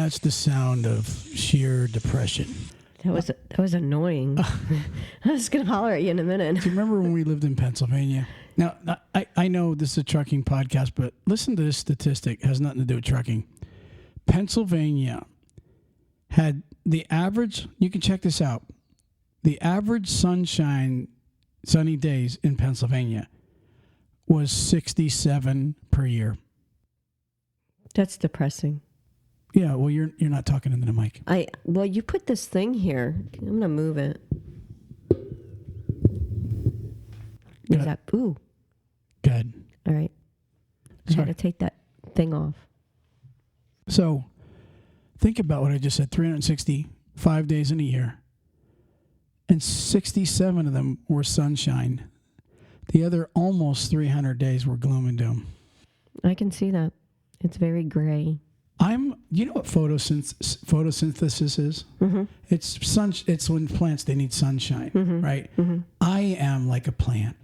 That's the sound of sheer depression. That was annoying. I was going to holler at you in a minute. Do you remember when we lived in Pennsylvania? Now, I know this is a trucking podcast, but listen to this statistic. It has nothing to do with trucking. Pennsylvania had the average, you can check this out, the average sunny days in Pennsylvania was 67 per year. That's depressing. Yeah, well, you're not talking into the mic. Well, you put this thing here. I'm going to move it. Is that, ooh. Good. All right. I had to take that thing off. So, think about what I just said, 365 days in a year. And 67 of them were sunshine. The other almost 300 days were gloom and doom. I can see that. It's very gray. You know what photosynthesis is? Mm-hmm. It's when plants, they need sunshine, mm-hmm. right? Mm-hmm. I am like a plant.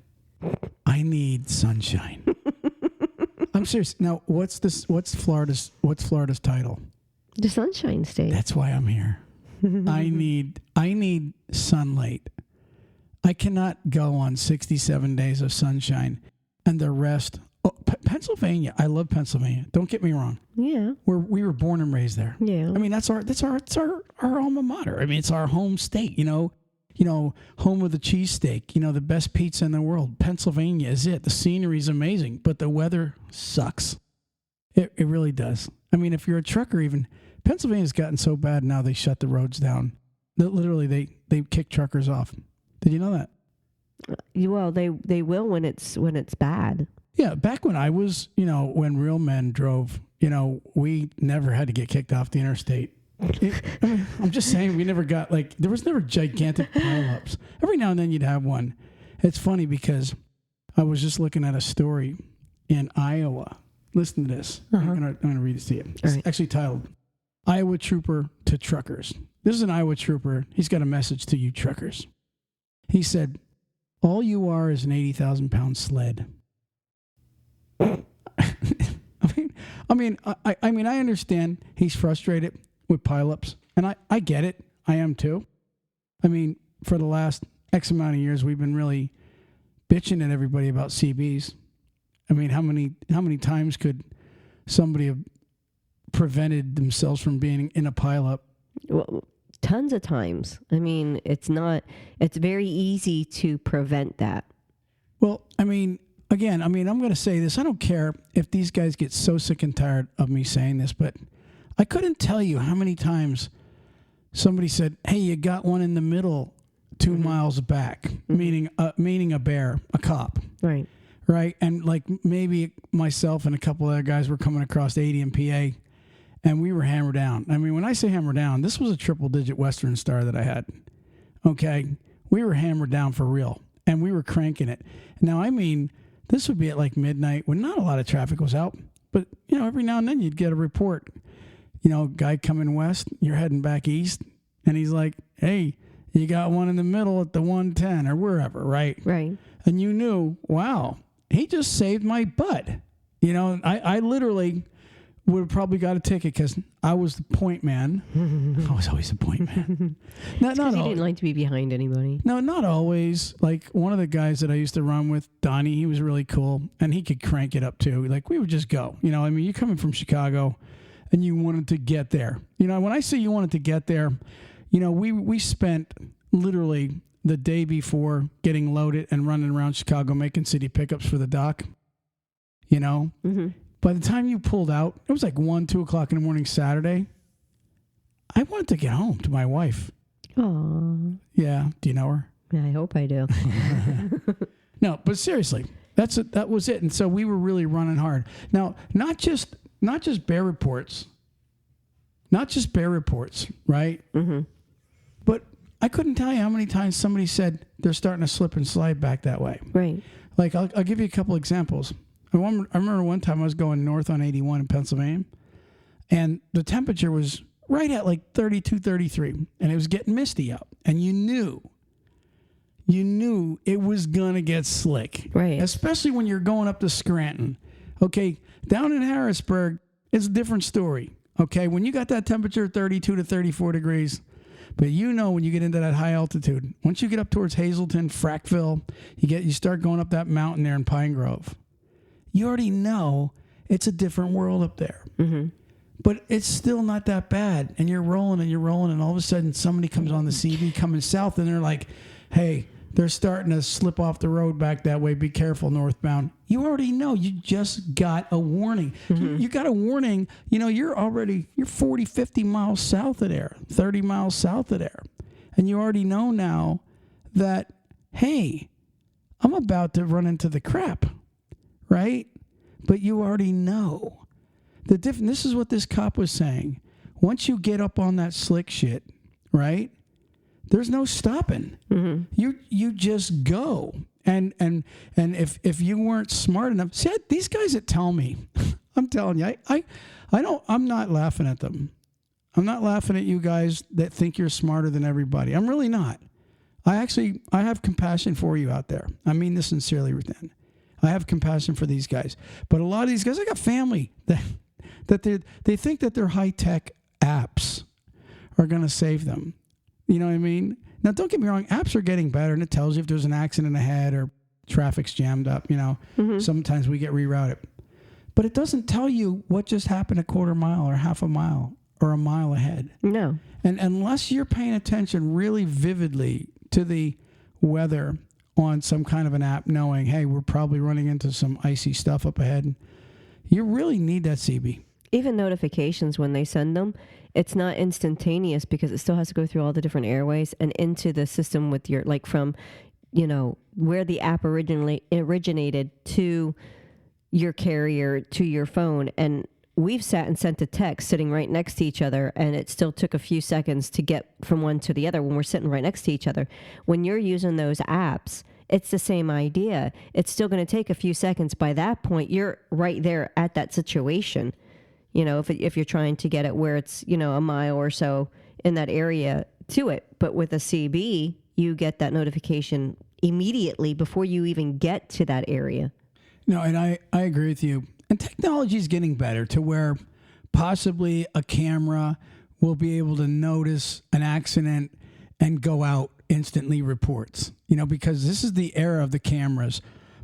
I need sunshine. I'm serious. Now, what's Florida's title? The Sunshine State. That's why I'm here. I need sunlight. I cannot go on 67 days of sunshine and the rest. Oh, Pennsylvania. I love Pennsylvania. Don't get me wrong. Yeah. We were born and raised there. Yeah. I mean, that's our alma mater. I mean, it's our home state, home of the cheesesteak, the best pizza in the world. Pennsylvania is it. The scenery is amazing, but the weather sucks. It really does. I mean, if you're a trucker even, Pennsylvania's gotten so bad now they shut the roads down. Literally, they kick truckers off. Did you know that? Well, they will when it's bad. Yeah, back when I was, when real men drove, we never had to get kicked off the interstate. I'm just saying we never got there was never gigantic pileups. Every now and then you'd have one. It's funny because I was just looking at a story in Iowa. Listen to this. Uh-huh. I'm gonna read it to you. It's actually titled "Iowa Trooper to Truckers." This is an Iowa trooper. He's got a message to you truckers. He said, "All you are is an 80,000-pound sled." I understand he's frustrated with pileups, and I get it. I am too. I mean, for the last X amount of years, we've been really bitching at everybody about CBs. I mean, how many times could somebody have prevented themselves from being in a pileup? Well, tons of times. I mean, it's very easy to prevent that. Well, again, I'm going to say this. I don't care if these guys get so sick and tired of me saying this, but I couldn't tell you how many times somebody said, "Hey, you got one in the middle 2 mm-hmm. miles back," mm-hmm. meaning a bear, a cop. Right. Right. And maybe myself and a couple other guys were coming across 80 in PA, and we were hammered down. I mean, when I say hammered down, this was a triple-digit Western Star that I had. Okay? We were hammered down for real, and we were cranking it. Now, this would be at midnight when not a lot of traffic was out, but, every now and then you'd get a report. Guy coming west, you're heading back east, and he's like, "Hey, you got one in the middle at the 110 or wherever," right? Right. And you knew, wow, he just saved my butt. I literally would have probably got a ticket because I was the point man. I was always the point man. Not you didn't like to be behind anybody. No, not always. One of the guys that I used to run with, Donnie, he was really cool, and he could crank it up too. We would just go. You're coming from Chicago, and you wanted to get there. When I say you wanted to get there, we spent literally the day before getting loaded and running around Chicago making city pickups for the dock. Mm-hmm. By the time you pulled out, it was 1, 2 o'clock in the morning Saturday. I wanted to get home to my wife. Aww. Yeah. Do you know her? Yeah, I hope I do. No, but seriously, that was it. And so we were really running hard. Now, not just bear reports. Not just bear reports, right? Mm-hmm. But I couldn't tell you how many times somebody said they're starting to slip and slide back that way. Right. I'll give you a couple examples. I remember one time I was going north on 81 in Pennsylvania, and the temperature was right at 32, 33, and it was getting misty out. And you knew it was going to get slick. Right. Especially when you're going up to Scranton. Okay, down in Harrisburg, it's a different story. Okay, when you got that temperature 32 to 34 degrees, but you know when you get into that high altitude, once you get up towards Hazleton, Frackville, you start going up that mountain there in Pine Grove, you already know it's a different world up there. Mm-hmm. But it's still not that bad. And you're rolling, and all of a sudden somebody comes on the CB coming south, and they're like, hey, they're starting to slip off the road back that way. Be careful, northbound. You already know. You just got a warning. Mm-hmm. You got a warning. You know, you're 40, 50 miles south of there, 30 miles south of there. And you already know now that, hey, I'm about to run into the crap, right? But you already know. This is what this cop was saying. Once you get up on that slick shit, right? There's no stopping. Mm-hmm. You just go. And if you weren't smart enough, see, these guys that tell me, I'm telling you, I'm not laughing at them. I'm not laughing at you guys that think you're smarter than everybody. I'm really not. I have compassion for you out there. I mean this sincerely, Ruthann. I have compassion for these guys. But a lot of these guys, I got family that they think that their high-tech apps are going to save them. You know what I mean? Now, don't get me wrong. Apps are getting better, and it tells you if there's an accident ahead or traffic's jammed up. You know, Sometimes we get rerouted. But it doesn't tell you what just happened a quarter mile or half a mile or a mile ahead. No. And unless you're paying attention really vividly to the weather on some kind of an app, knowing, hey, we're probably running into some icy stuff up ahead, you really need that CB. Even notifications, when they send them, it's not instantaneous because it still has to go through all the different airways and into the system with your, like from, you know, where the app originated to your carrier to your phone. And we've sat and sent a text sitting right next to each other, and it still took a few seconds to get from one to the other when we're sitting right next to each other. When you're using those apps, it's the same idea. It's still going to take a few seconds. By that point, you're right there at that situation. You know, if you're trying to get it where it's, you know, a mile or so in that area to it. But with a CB, you get that notification immediately before you even get to that area. No, and I agree with you. And technology is getting better to where possibly a camera will be able to notice an accident and go out instantly reports, you know, because this is the era of the cameras.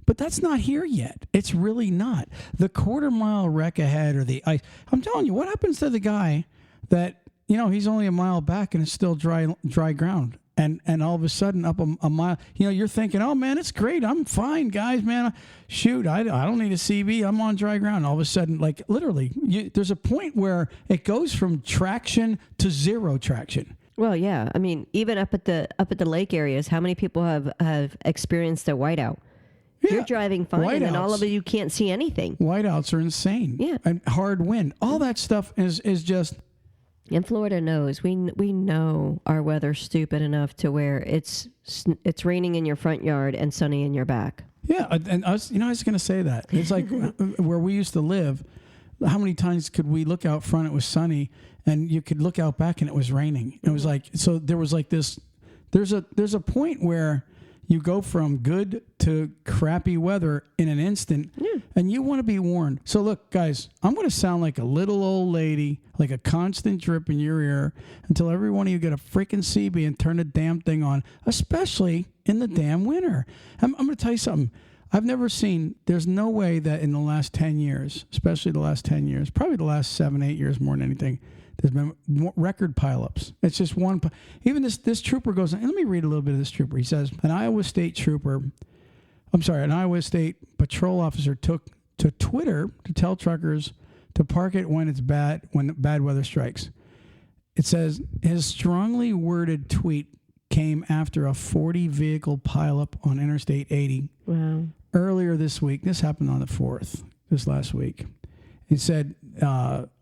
But that's not here yet. It's really not. The quarter mile wreck ahead or the ice. I'm telling you, what happens to the guy that, you know, he's only a mile back and it's still dry ground. And all of a sudden up a mile, you know, you're thinking, oh man, it's great. I'm fine, guys, man. Shoot, I don't need a CB. I'm on dry ground. All of a sudden, like literally, there's a point where it goes from traction to zero traction. Well, yeah. I mean, even up at the lake areas, how many people have experienced a whiteout? Yeah. You're driving fine, whiteouts, and all of you can't see anything. Whiteouts are insane. Yeah, and hard wind. All that stuff is just. And Florida knows we know our weather's stupid enough to where it's raining in your front yard and sunny in your back. Yeah, and I was going to say that. It's like where we used to live. How many times could we look out front? It was sunny, and you could look out back, and it was raining. It was like so. There was like this. There's a point where you go from good to crappy weather in an instant, and you want to be warned. So look, guys, I'm going to sound like a little old lady, like a constant drip in your ear, until every one of you get a freaking CB and turn the damn thing on, especially in the damn winter. I'm going to tell you something. I've never seen, there's no way that in the last 10 years, especially the last 10 years, probably the last 7, 8 years more than anything, there's been record pileups. It's just one. Even this trooper goes, and let me read a little bit of this trooper. He says, an Iowa State patrol officer took to Twitter to tell truckers to park it when bad weather strikes. It says his strongly worded tweet came after a 40-vehicle pileup on Interstate 80 earlier this week. This happened on the 4th, this last week. He said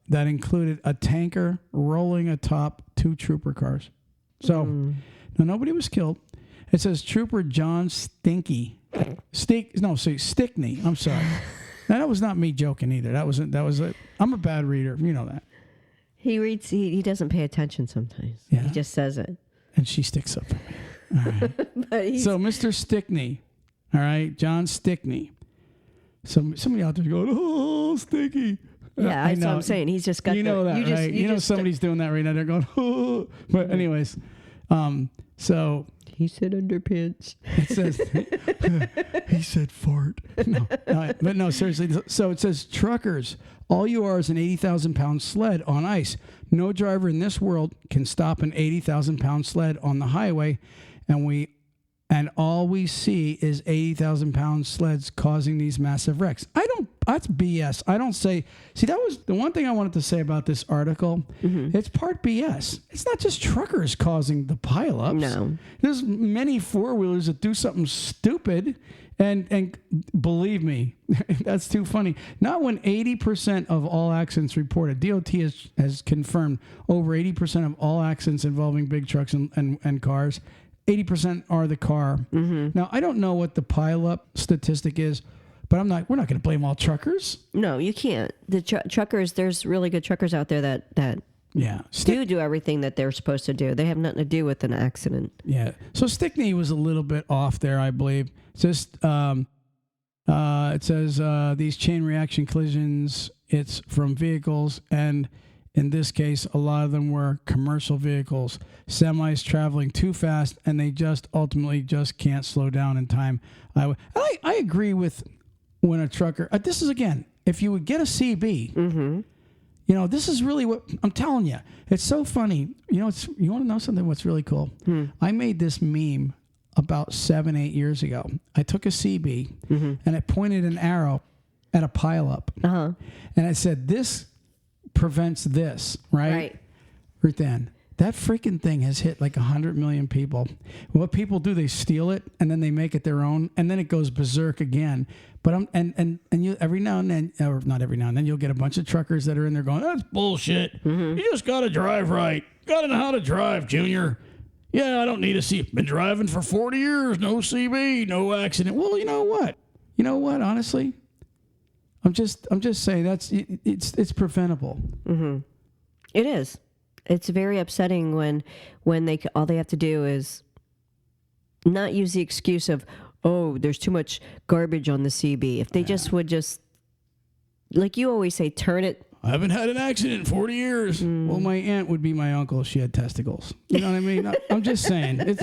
that included a tanker rolling atop 2 trooper cars. So, now nobody was killed. It says Trooper John Stickney. I'm sorry. Now, that was not me joking either. I'm a bad reader. You know that. He reads, he doesn't pay attention sometimes. Yeah. He just says it. And she sticks up for me. All right. So, Mr. Stickney, all right, John Stickney. Somebody out there going, oh, Sticky. Yeah, I that's what know. I'm saying. He's just got you know that, right? You know somebody's doing that right now. They're going, oh. But anyways, so he said underpants. it says, he said fart. No, but no, seriously. So it says, truckers, all you are is an 80,000-pound sled on ice. No driver in this world can stop an 80,000-pound sled on the highway, and all we see is 80,000-pound sleds causing these massive wrecks. That's BS. I don't say, see, that was the one thing I wanted to say about this article. Mm-hmm. It's part BS. It's not just truckers causing the pileups. No. There's many four-wheelers that do something stupid, and believe me, that's too funny. Not when 80% of all accidents reported. DOT has confirmed over 80% of all accidents involving big trucks and cars, 80% are the car. Mm-hmm. Now, I don't know what the pileup statistic is, but we're not going to blame all truckers. No, you can't. The truckers, there's really good truckers out there that do everything that they're supposed to do. They have nothing to do with an accident. Yeah. So Stickney was a little bit off there, I believe. It's just, it says these chain reaction collisions, it's from vehicles, and in this case, a lot of them were commercial vehicles, semis traveling too fast, and they just ultimately just can't slow down in time. I agree with when a trucker, this is, again, if you would get a CB, mm-hmm. You know, this is really what I'm telling you. It's so funny. You know, you want to know something? What's really cool? I made this meme about 7-8 years ago. I took a CB mm-hmm. and I pointed an arrow at a pileup, and I said, "This prevents this." Right. Ruthann, that freaking thing has hit like 100 million people. What people do, they steal it and then they make it their own, and then it goes berserk again. But you every now and then, or not every now and then, you'll get a bunch of truckers that are in there going, "That's bullshit. Mm-hmm. You just got to drive right. Got to know how to drive, Junior. Yeah, I don't need a CB. Been driving for 40 years. No CB, no accident." Well, you know what? Honestly, I'm just saying it's preventable. Mm-hmm. It is. It's very upsetting when all they have to do is not use the excuse of, "Oh, there's too much garbage on the CB." If they just would like you always say, turn it. I haven't had an accident in 40 years. Well, my aunt would be my uncle if she had testicles. You know what I mean? I'm just saying.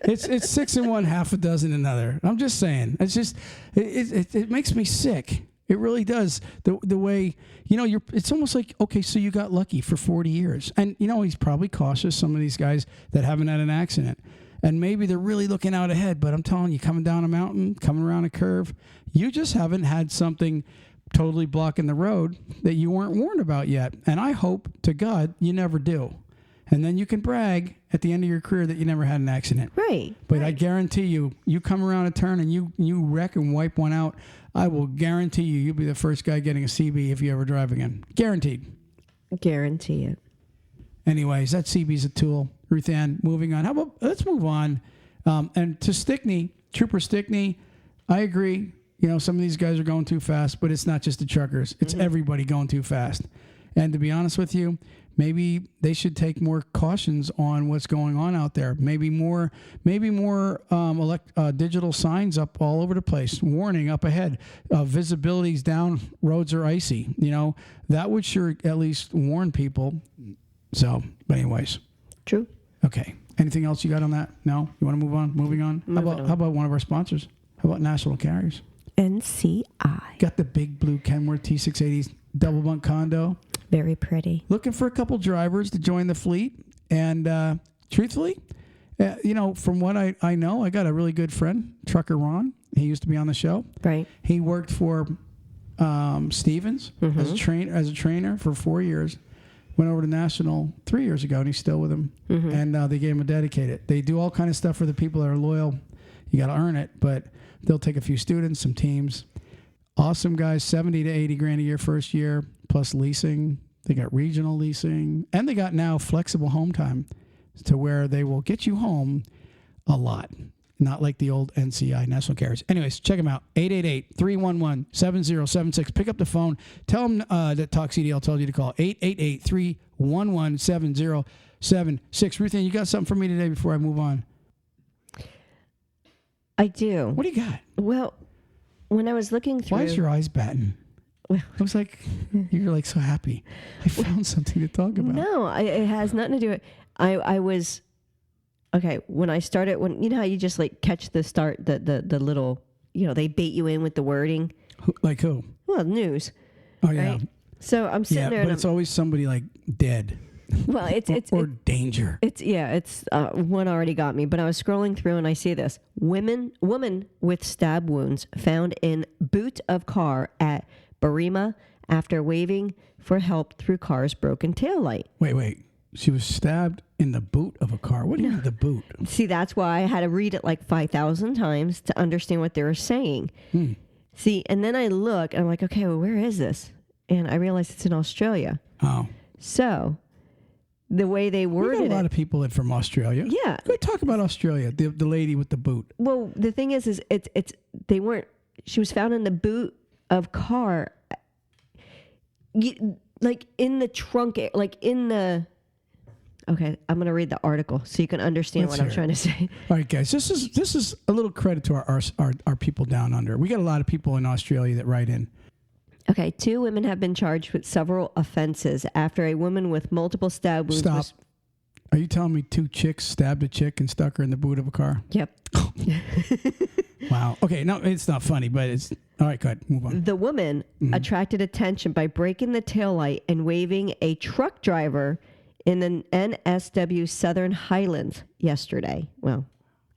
It's 6 in one, half a dozen in another. I'm just saying. It's just it makes me sick. It really does. The way, it's almost like, okay, so you got lucky for 40 years. And, he's probably cautious, some of these guys that haven't had an accident. And maybe they're really looking out ahead, but I'm telling you, coming down a mountain, coming around a curve, you just haven't had something totally blocking the road that you weren't warned about yet. And I hope to God you never do. And then you can brag at the end of your career that you never had an accident. Right. But I guarantee you come around a turn and you wreck and wipe one out, I will guarantee you'll be the first guy getting a CB if you ever drive again. Guaranteed. Guarantee it. Anyways, that CB's a tool. Ruthann, moving on. Let's move on. And to Stickney, Trooper Stickney, I agree. Some of these guys are going too fast, but it's not just the truckers. It's everybody going too fast. And to be honest with you, maybe they should take more cautions on what's going on out there. Maybe more digital signs up all over the place, warning up ahead, visibility's down, roads are icy. That would sure at least warn people. So, but anyways. True. Okay. Anything else you got on that? No? You want to move on? Moving on? How about one of our sponsors? How about National Carriers? NCI. Got the big blue Kenworth T680 double bunk condo. Very pretty. Looking for a couple drivers to join the fleet. And truthfully, from what I know, I got a really good friend, Trucker Ron. He used to be on the show. Right. He worked for Stevens as a trainer for 4 years. Went over to National 3 years ago, and he's still with them. Mm-hmm. And they gave him a dedicated. They do all kind of stuff for the people that are loyal. You got to earn it, but they'll take a few students, some teams. Awesome guys, 70 to 80 grand a year first year, plus leasing. They got regional leasing, and they got now flexible home time to where they will get you home a lot. Not like the old NCI, National Carriers. Anyways, check them out. 888-311-7076. Pick up the phone. Tell them that TalkCDL told you to call. 888-311-7076. Ruthann, you got something for me today before I move on? I do. What do you got? Well, when I was looking through... Why is your eyes batting? I was like, you're like so happy. I found something to talk about. No, it has nothing to do with. I was okay when I started. When you know how you just like catch the start, the little, they bait you in with the wording. Like who? Well, news. Oh yeah. Right? So I'm sitting there, but it's always somebody like dead. Well, it's danger. It's one already got me, but I was scrolling through and I see this woman with stab wounds found in boot of car at Barima after waving for help through car's broken taillight. Wait. She was stabbed in the boot of a car. What do you mean the boot? See, that's why I had to read it like 5,000 times to understand what they were saying. See, and then I look and I'm like, okay, well, where is this? And I realized it's in Australia. Oh. So the way they worded it. We got a lot of people in from Australia. Yeah. Go talk about Australia, the lady with the boot. Well, the thing is they weren't, she was found in the boot of car, like in the trunk, like in the, okay, I'm going to read the article so you can understand what I'm trying to say. All right, guys, this is a little credit to our people down under. We got a lot of people in Australia that write in. Okay, 2 women have been charged with several offenses after a woman with multiple stab wounds. Stop. Are you telling me 2 chicks stabbed a chick and stuck her in the boot of a car? Yep. Wow. Okay, no, it's not funny, but it's... All right, go ahead. Move on. The woman attracted attention by breaking the taillight and waving a truck driver in the NSW Southern Highlands yesterday. Well,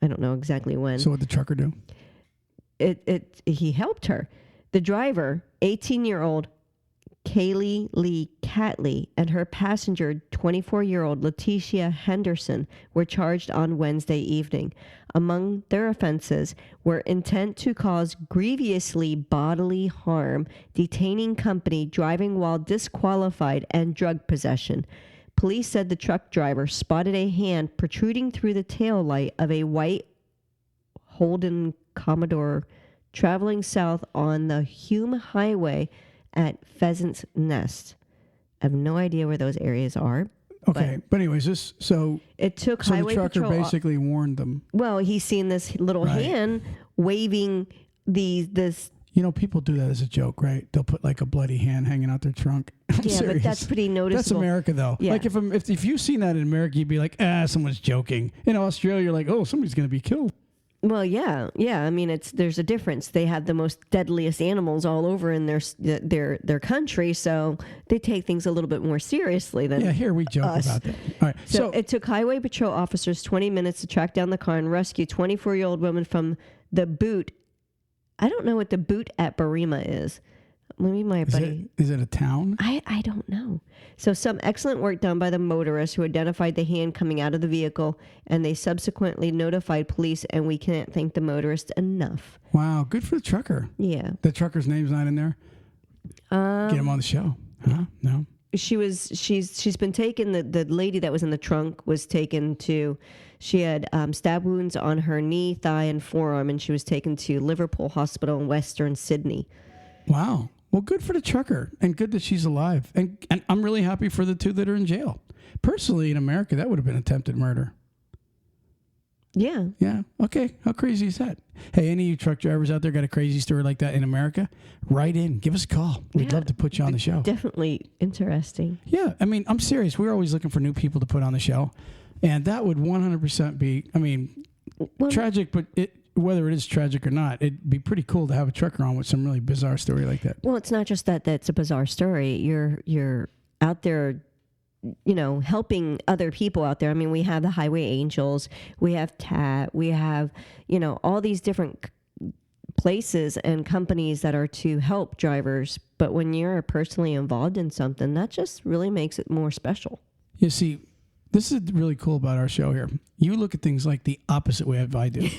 I don't know exactly when. So what did the trucker do? He helped her. The driver, 18-year-old Kaylee Lee Catley, and her passenger, 24-year-old Letitia Henderson, were charged on Wednesday evening. Among their offenses were intent to cause grievously bodily harm, detaining company, driving while disqualified, and drug possession. Police said the truck driver spotted a hand protruding through the tail light of a white Holden Commodore traveling south on the Hume Highway at Pheasant's Nest. I have no idea where those areas are. Okay, but anyways, it took highway the trucker patrol basically warned them. Well, he's seen this little hand waving this. People do that as a joke, right? They'll put like a bloody hand hanging out their trunk. I'm serious. But that's pretty noticeable. That's America, though. Yeah. Like if you've seen that in America, you'd be like, someone's joking. In Australia, you're like, oh, somebody's going to be killed. Well, yeah. I mean, there's a difference. They have the most deadliest animals all over in their country, so they take things a little bit more seriously than here we joke us. about that. All right. So it took highway patrol officers 20 minutes to track down the car and rescue 24-year-old woman from the boot. I don't know what the boot at Barima is. Maybe my buddy. Is it a town? I don't know. So some excellent work done by the motorist who identified the hand coming out of the vehicle, and they subsequently notified police, and we can't thank the motorist enough. Wow, good for the trucker. Yeah. The trucker's name's not in there? Get him on the show. Huh? No? She's been taken, the lady that was in the trunk was taken to, she had stab wounds on her knee, thigh, and forearm, and she was taken to Liverpool Hospital in Western Sydney. Wow. Well, good for the trucker, and good that she's alive. And I'm really happy for the 2 that are in jail. Personally, in America, that would have been attempted murder. Yeah. Yeah. Okay. How crazy is that? Hey, any of you truck drivers out there got a crazy story like that in America? Write in. Give us a call. We'd love to put you on the show. Definitely interesting. Yeah. I mean, I'm serious. We're always looking for new people to put on the show. And that would 100% be, tragic, but whether it is tragic or not, it'd be pretty cool to have a trucker on with some really bizarre story like that. Well, it's not just that's a bizarre story. You're out there, helping other people out there. I mean, we have the Highway Angels, we have TAT, we have, all these different places and companies that are to help drivers. But when you're personally involved in something, that just really makes it more special. You see, this is really cool about our show here. You look at things like the opposite way I do.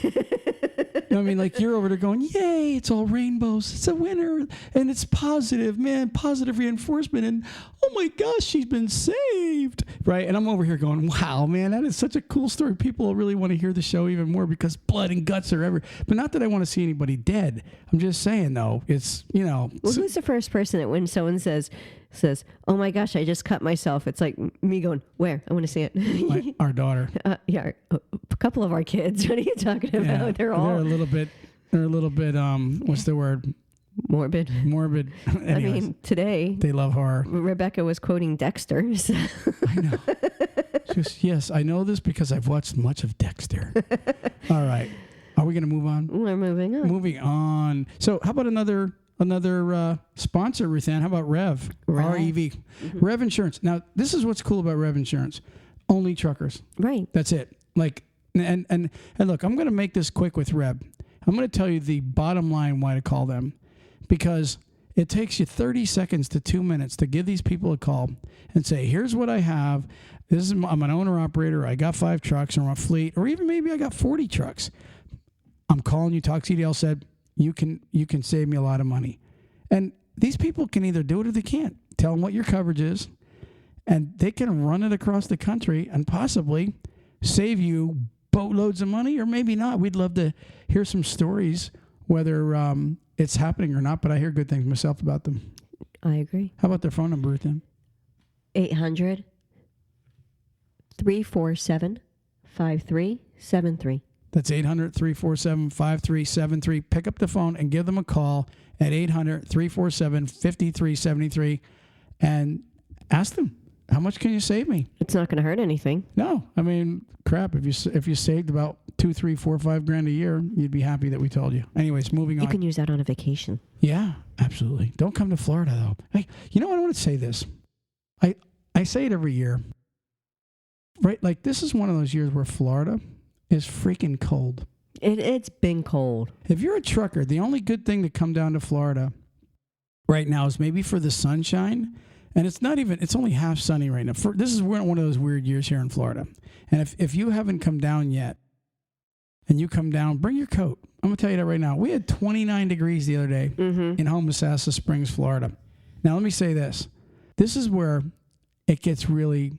I mean, like you're over there going, yay, it's all rainbows. It's a winner. And it's positive, man, positive reinforcement. And oh my gosh, she's been saved. Right. And I'm over here going, wow, man, that is such a cool story. People will really want to hear the show even more because blood and guts are everywhere. But not that I want to see anybody dead. I'm just saying, though, it's, Well, who's the first person that when someone says, oh my gosh, I just cut myself, it's like me going, where? I want to see it. Our daughter. A couple of our kids. What are you talking about? Yeah, they're a little bit, what's the word? Morbid. Anyways, I mean, today they love horror. Rebecca was quoting Dexter. So. I know. Yes, I know this because I've watched much of Dexter. All right. Are we going to move on? We're moving on. Moving on. So how about another sponsor, Ruthann? How about Rev? R-E-V. Mm-hmm. Rev Insurance. Now, this is what's cool about Rev Insurance. Only truckers. Right. That's it. Like, and look, I'm going to make this quick with Rev. I'm going to tell you the bottom line why to call them. Because it takes you 30 seconds to 2 minutes to give these people a call and say, here's what I have. I'm an owner-operator. I got 5 trucks or I'm a fleet, or even maybe I got 40 trucks. I'm calling you. TalkCDL said, you can save me a lot of money. And these people can either do it or they can't. Tell them what your coverage is, and they can run it across the country and possibly save you boatloads of money, or maybe not. We'd love to hear some stories, whether it's happening or not, but I hear good things myself about them. I agree. How about their phone number, Ruthann? 800-347-5373. That's 800-347-5373. Pick up the phone and give them a call at 800-347-5373 and ask them, how much can you save me? It's not going to hurt anything. No. I mean, crap, if you saved about $2, $3, $4, $5 grand a year, you'd be happy that we told you. Anyways, moving on. You can use that on a vacation. Yeah, absolutely. Don't come to Florida, though. Hey, you know what? I want to say this. I say it every year. Right? Like, this is one of those years where Florida is freaking cold. It's been cold. If you're a trucker, the only good thing to come down to Florida right now is maybe for the sunshine. And it's only half sunny right now. This is one of those weird years here in Florida. And if you haven't come down yet, and you come down, bring your coat. I'm going to tell you that right now. We had 29 degrees the other day in Homosassa Springs, Florida. Now, let me say this. This is where it gets really,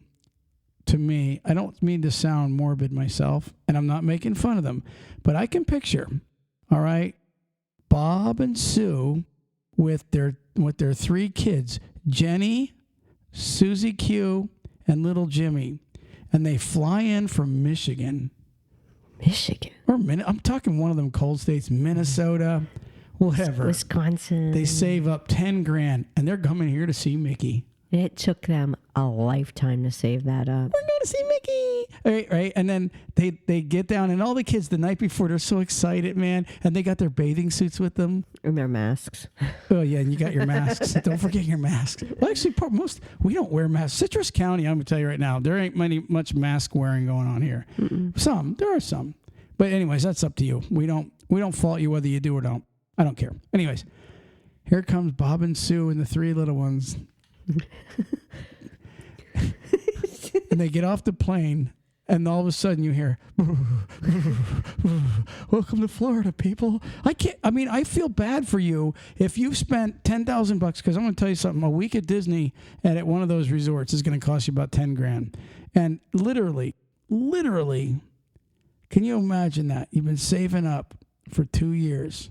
to me, I don't mean to sound morbid myself, and I'm not making fun of them, but I can picture, all right, Bob and Sue with their 3 kids, Jenny, Susie Q, and little Jimmy, and they fly in from Michigan. Or I'm talking one of them cold states, Minnesota, whatever. Wisconsin. They save up 10 grand, and they're coming here to see Mickey. It took them a lifetime to save that up. We're going to see Mickey. Right. And then they get down, and all the kids the night before, they're so excited, man. And they got their bathing suits with them. And their masks. Oh, yeah, and you got your masks. Don't forget your masks. Well, actually, we don't wear masks. Citrus County, I'm going to tell you right now, there ain't much mask wearing going on here. There are some. But anyways, that's up to you. We don't fault you whether you do or don't. I don't care. Anyways, here comes Bob and Sue and the 3 little ones. And they get off the plane, and all of a sudden you hear, welcome to Florida, people. I feel bad for you if you've spent $10,000, because I'm going to tell you something. A week at Disney and at one of those resorts is going to cost you about 10 grand. And literally, can you imagine that? You've been saving up for 2 years,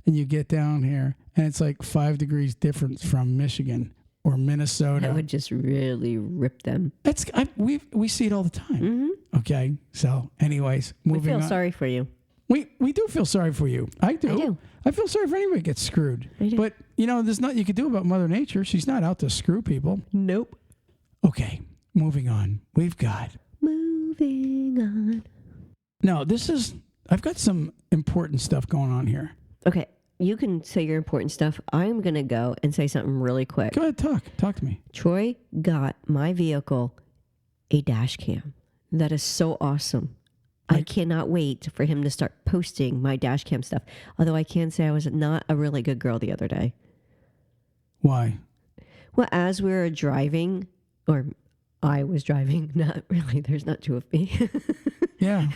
and you get down here, and it's like 5 degrees difference from Michigan or Minnesota. That would just really rip them. We see it all the time. Mm-hmm. Okay, so anyways, moving on. We feel sorry for you. We do feel sorry for you. I do. I feel sorry for anybody who gets screwed. But, there's nothing you can do about Mother Nature. She's not out to screw people. Nope. Okay, moving on. Moving on. No, I've got some important stuff going on here. Okay. You can say your important stuff. I'm going to go and say something really quick. Go ahead, talk to me. Troy got my vehicle a dash cam. That is so awesome. I cannot wait for him to start posting my dash cam stuff. Although I can say I was not a really good girl the other day. Why? Well, as we were driving, or I was driving, not really, there's not 2 of me. Yeah,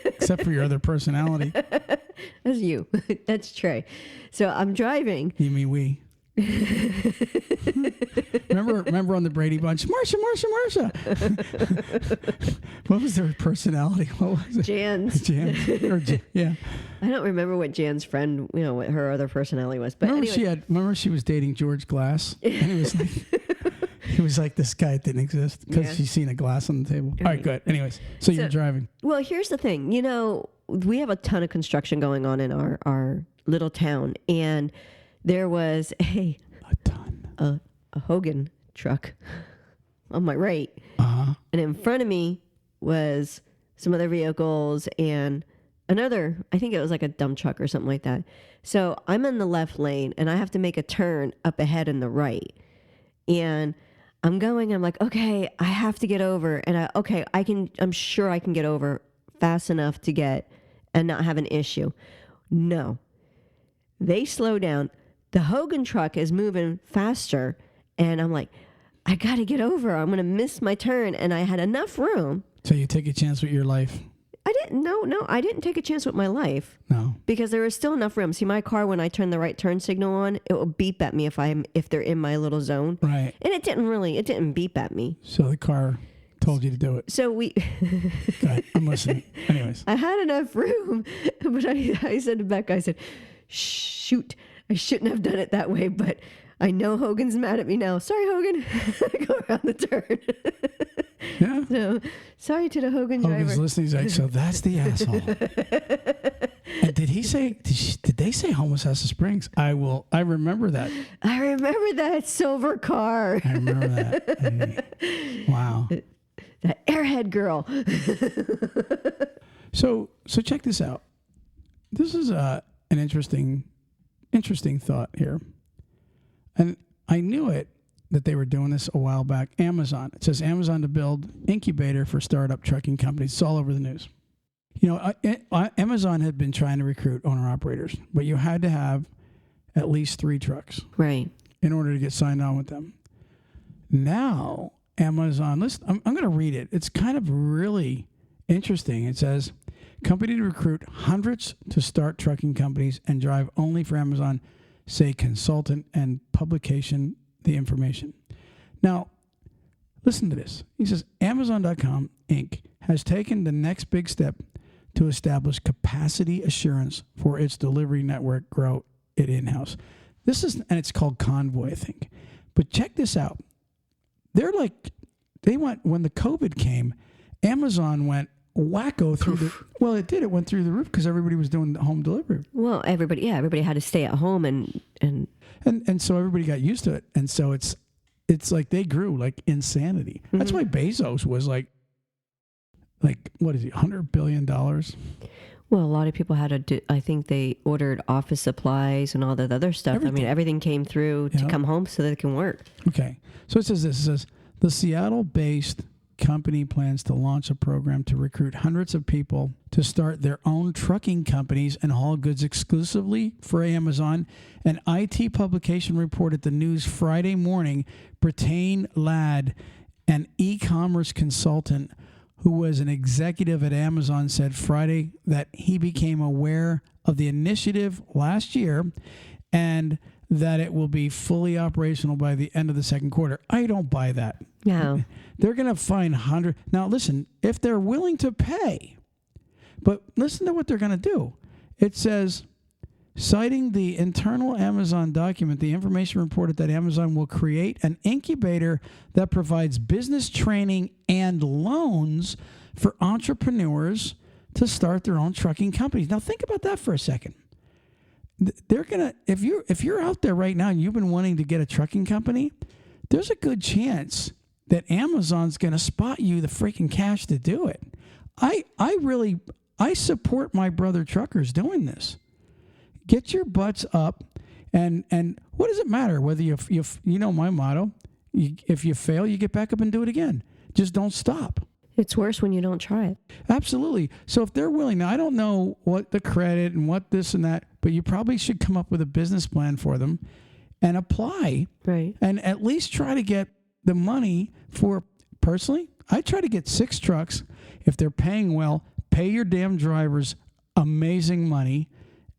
except for your other personality. That's you. That's Trey. So I'm driving. You mean we? remember on the Brady Bunch, Marsha. What was their personality? What was it? Jan's. Yeah. I don't remember what Jan's friend, what her other personality was. But remember she was dating George Glass, and it was like this guy didn't exist because she's seen a glass on the table. All right, good. Anyways, so you're driving. Well, here's the thing. We have a ton of construction going on in our little town, and there was A ton. a Hogan truck on my right. Uh-huh. And in front of me was some other vehicles and another, I think it was like a dump truck or something like that. So I'm in the left lane and I have to make a turn up ahead in the right. And I'm like, okay, I have to get over. And I'm sure I can get over fast enough to get and not have an issue. No. They slow down. The Hogan truck is moving faster. And I'm like, I got to get over. I'm going to miss my turn. And I had enough room. So you take a chance with your life? I didn't take a chance with my life. No. Because there was still enough room. See, my car, when I turn the right turn signal on, it will beep at me if they're in my little zone. Right. And it didn't beep at me. So the car told you to do it. So Go ahead. I'm listening. Anyways. I had enough room, but I said to Becca, I said, shoot, I shouldn't have done it that way, but I know Hogan's mad at me now. Sorry, Hogan. Go around the turn. Yeah. So, sorry to the Hogan driver. Hogan's listening. He's like, so that's the asshole. And did they say Homosassa Springs? I remember that. I remember that silver car. I remember that. Wow. That airhead girl. So check this out. This is an interesting thought here. And I knew it that they were doing this a while back. Amazon. It says Amazon to build incubator for startup trucking companies. It's all over the news. You know, Amazon had been trying to recruit owner-operators, but you had to have at least 3 trucks. Right. In order to get signed on with them. Now, Amazon, listen, I'm going to read it. It's kind of really interesting. It says, company to recruit hundreds to start trucking companies and drive only for Amazon, say consultant and publication the information. Now, listen to this. He says, Amazon.com, Inc. has taken the next big step to establish capacity assurance for its delivery network, grow it in-house. And it's called Convoy, I think. But check this out. When the COVID came, Amazon went wacko through it did. It went through the roof because everybody was doing home delivery. Well, everybody had to stay at home and so everybody got used to it. And so it's like they grew like insanity. Mm-hmm. That's why Bezos was like what is he, $100 billion? Well, a lot of people had I think they ordered office supplies and all that other stuff. Everything. I mean, everything came through to come home so that it can work. Okay. So it says this. It says, the Seattle-based company plans to launch a program to recruit hundreds of people to start their own trucking companies and haul goods exclusively for Amazon. An IT publication reported the news Friday morning. Britain Ladd, an e-commerce consultant who was an executive at Amazon, said Friday that he became aware of the initiative last year and that it will be fully operational by the end of the second quarter. I don't buy that. No. They're going to find 100. Now, listen, if they're willing to pay, but listen to what they're going to do. It says, citing the internal Amazon document, the information reported that Amazon will create an incubator that provides business training and loans for entrepreneurs to start their own trucking companies. Now, think about that for a second. They're gonna if you're out there right now and you've been wanting to get a trucking company, there's a good chance that Amazon's gonna spot you the freaking cash to do it. I support my brother truckers doing this. Get your butts up, and what does it matter whether you know my motto? If you fail, you get back up and do it again. Just don't stop. It's worse when you don't try it. Absolutely. So if they're willing, now I don't know what the credit and what this and that, but you probably should come up with a business plan for them and apply. Right. And at least try to get the money for, personally, I try to get 6 trucks. If they're paying well, pay your damn drivers amazing money.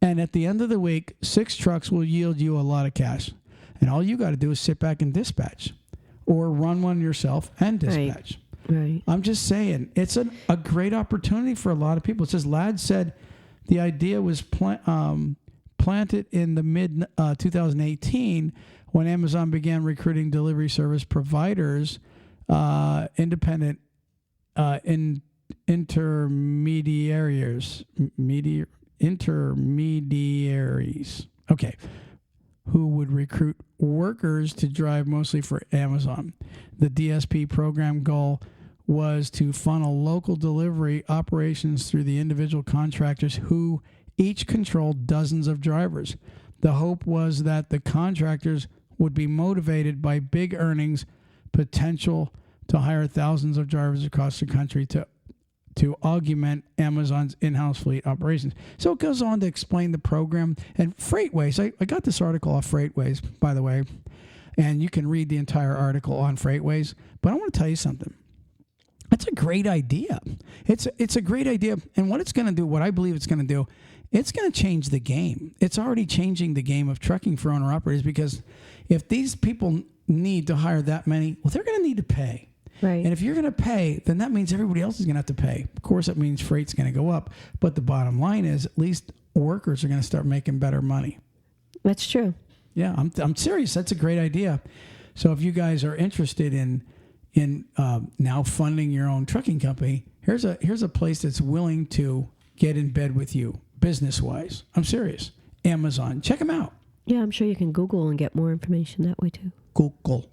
And at the end of the week, 6 trucks will yield you a lot of cash. And all you got to do is sit back and dispatch or run one yourself and dispatch. Right. I'm just saying, it's a great opportunity for a lot of people. It says, Ladd said the idea was planted in the mid 2018 when Amazon began recruiting delivery service providers, independent intermediaries. Okay. who would recruit workers to drive mostly for Amazon. The DSP program goal was to funnel local delivery operations through the individual contractors who each controlled dozens of drivers. The hope was that the contractors would be motivated by big earnings potential to hire thousands of drivers across the country to augment Amazon's in-house fleet operations. So it goes on to explain the program. And Freightways, I got this article off Freightways, by the way, and you can read the entire article on Freightways. But I want to tell you something. It's a great idea. It's a great idea. And what it's going to do, what I believe it's going to do, it's going to change the game. It's already changing the game of trucking for owner-operators, because if these people need to hire that many, well, they're going to need to pay. Right. And if you're going to pay, then that means everybody else is going to have to pay. Of course, that means freight's going to go up. But the bottom line is, at least workers are going to start making better money. That's true. Yeah, I'm serious. That's a great idea. So if you guys are interested in now funding your own trucking company, here's a place that's willing to get in bed with you business-wise. I'm serious. Amazon. Check them out. Yeah, I'm sure you can Google and get more information that way too. Google.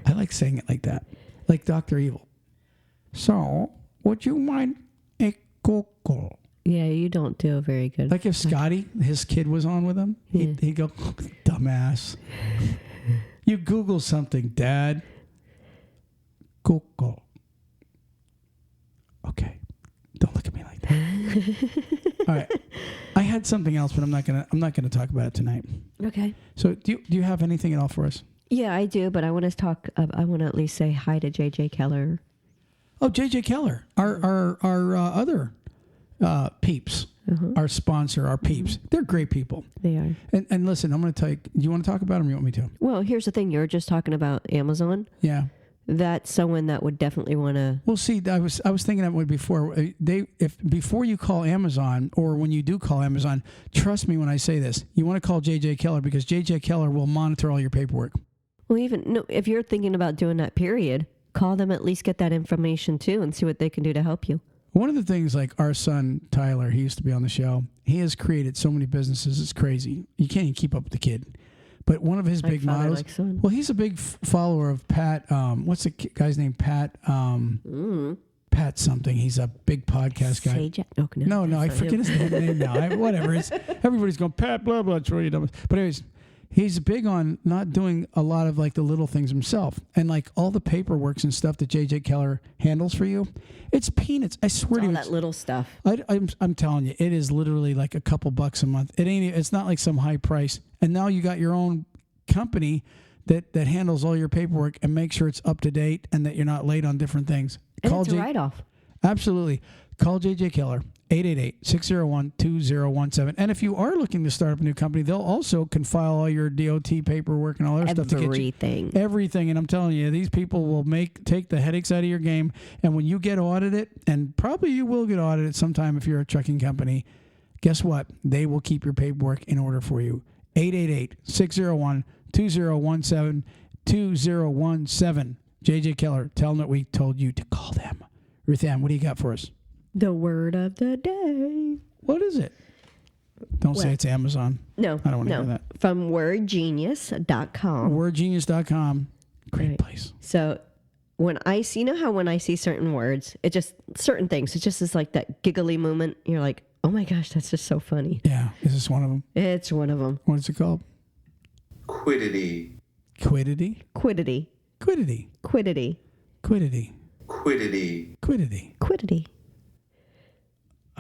I like saying it like that, like Dr. Evil. So, would you mind a Google? Yeah, you don't do very good. Like if Scotty, his kid, was on with him, he'd go, dumbass. You Google something, Dad. Google. Okay. Don't look at me like that. All right. I had something else, but I'm not gonna talk about it tonight. Okay. So do you have anything at all for us? Yeah, I do, but I want to talk. I want to at least say hi to JJ Keller. Oh, JJ Keller, our other peeps, our sponsor, our peeps. They're great people. They are. And listen, I'm going to tell you. Do you want to talk about them? Or you want me to? Well, here's the thing. You're just talking about Amazon. Yeah. That's someone that would definitely want to. Well, see, I was thinking that way before. Before you call Amazon, or when you do call Amazon, trust me when I say this. You want to call JJ Keller, because JJ Keller will monitor all your paperwork. Well, if you're thinking about doing that, period, call them, at least get that information too, and see what they can do to help you. One of the things, like our son Tyler, he used to be on the show. He has created so many businesses. It's crazy. You can't even keep up with the kid. But one of his big mottos. Well, he's a big follower of Pat. What's the guy's name? Pat. Pat something. He's a big podcast guy. No, I forget his name now. Whatever. Everybody's going Pat. Blah blah. It's really dumb. But anyways. He's big on not doing a lot of like the little things himself, and like all the paperwork and stuff that JJ Keller handles for you. It's peanuts. I swear to you, all that little stuff. I'm telling you, it is literally like a couple bucks a month. It's not like some high price. And now you got your own company that handles all your paperwork and makes sure it's up to date and that you're not late on different things. And it's a write-off. Absolutely. Call JJ Keller. 888-601-2017. And if you are looking to start up a new company, they'll also can file all your DOT paperwork and all their stuff to get you everything. And I'm telling you, these people will take the headaches out of your game. And when you get audited, and probably you will get audited sometime if you're a trucking company, guess what? They will keep your paperwork in order for you. 888-601-2017. 2017. JJ Keller. Tell them that we told you to call them. Ruthann, what do you got for us? The word of the day. What is it? Don't say it's Amazon. No. I don't want to hear that. From wordgenius.com. Wordgenius.com. Great place. So when I see, when I see certain words, it just, certain things, it just is like that giggly moment. You're like, oh my gosh, that's just so funny. Yeah. Is this one of them? It's one of them. What is it called? Quiddity. Quiddity? Quiddity. Quiddity. Quiddity. Quiddity. Quiddity. Quiddity. Quiddity.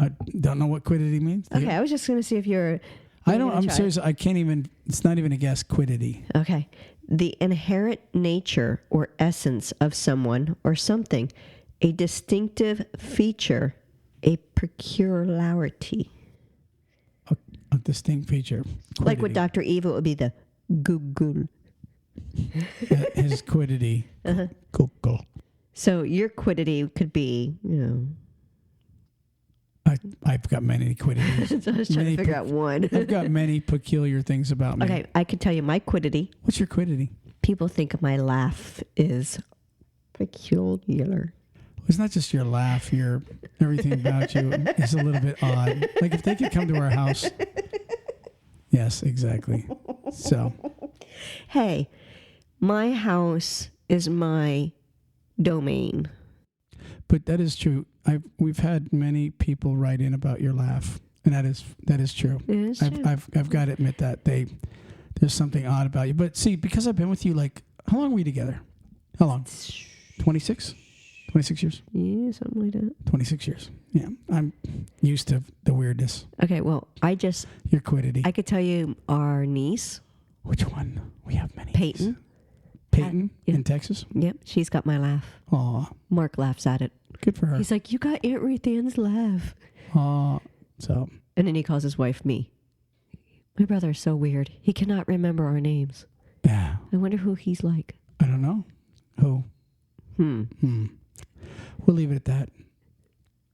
I don't know what quiddity means. Okay, I was just going to see if you're... I'm serious. I can't even... It's not even a guess. Quiddity. Okay. The inherent nature or essence of someone or something. A distinctive feature. A peculiarity. A distinct feature. Quiddity. Like with Dr. Evil, it would be the Google. His quiddity. Google. So your quiddity could be, I've got many quiddities. So I was trying to figure out one. I've got many peculiar things about me. Okay, I could tell you my quiddity. What's your quiddity? People think my laugh is peculiar. It's not just your laugh. Everything about you is a little bit odd. Like if they could come to our house. Yes, exactly. So, Hey, my house is my domain. but that is true. We've had many people write in about your laugh, and that is true. It is true. I've got to admit that there's something odd about you. But see, because I've been with you, like, how long were we together? How long? 26? 26 years? Yeah, something like that. 26 years. Yeah, I'm used to the weirdness. Okay, well, Your quiddity. I could tell you our niece, Which one? We have many. Peyton. Peyton yeah. in Texas? Yep, she's got my laugh. Aw, Mark laughs at it. good for her. He's like, you got Aunt Ruthann's laugh. Aw, so, And then he calls his wife me. My brother is so weird. He cannot remember our names. yeah, I wonder who he's like. I don't know. Who? We'll leave it at that.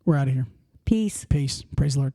We're out of here. Peace. Peace. Praise the Lord.